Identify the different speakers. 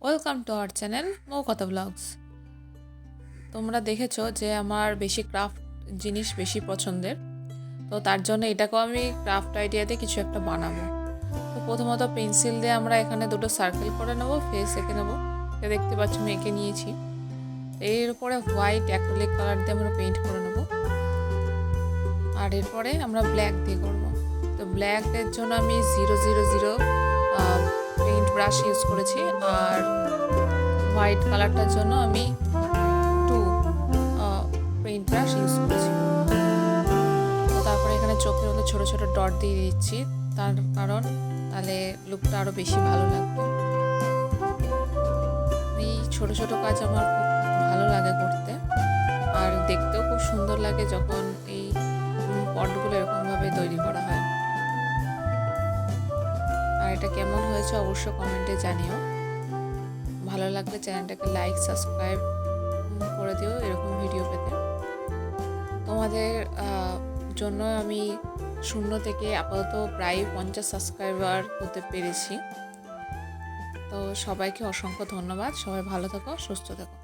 Speaker 1: Welcome to our channel মৌ কথা blogs. তোমরা দেখেছো যে আমার বেশি ক্রাফট জিনিস বেশি পছন্দের, তো তার জন্য এটাকেও আমি ক্রাফট আইডিয়াতে কিছু একটা বানাবো। তো প্রথমত পেন্সিল দিয়ে আমরা এখানে দুটো সার্কেল করে নেবো, ফেস এঁকে নেবো। এটা দেখতে পাচ্ছ আমি এঁকে নিয়েছি। এর উপরে হোয়াইট অ্যাক্রিলিক কালার দিয়ে আমরা পেইন্ট করে নেবো, আর এরপরে আমরা ব্ল্যাক দিয়ে করবো। তো ব্ল্যাকের জন্য আমি 000 পেইন্ট ব্রাশ ইউজ করেছি, আর হোয়াইট কালারটার জন্য আমি 2 পেইন্ট ব্রাশ ইউজ করেছি। তো তারপরে এখানে চোখের মধ্যে ছোটো ছোটো ডট দিয়ে দিচ্ছি, তার কারণ তাহলে লুকটা আরও বেশি ভালো লাগবে। এই ছোটো ছোটো কাজ আমার খুব ভালো লাগে করতে, আর দেখতেও খুব সুন্দর লাগে যখন এই পটগুলো এরকমভাবে তৈরি করা হয়। আর এটা কেমন হয়েছে অবশ্য কমেন্টে জানিও। ভালো লাগলে চ্যানেলটাকে লাইক সাবস্ক্রাইব করে দিও এরকম ভিডিও পেতে। তোমাদের জন্য আমি 0 থেকে আপাতত প্রায় 50 সাবস্ক্রাইবার হতে পেরেছি। তো সবাইকে অসংখ্য ধন্যবাদ। সবাই ভালো থাকো, সুস্থ থাকো।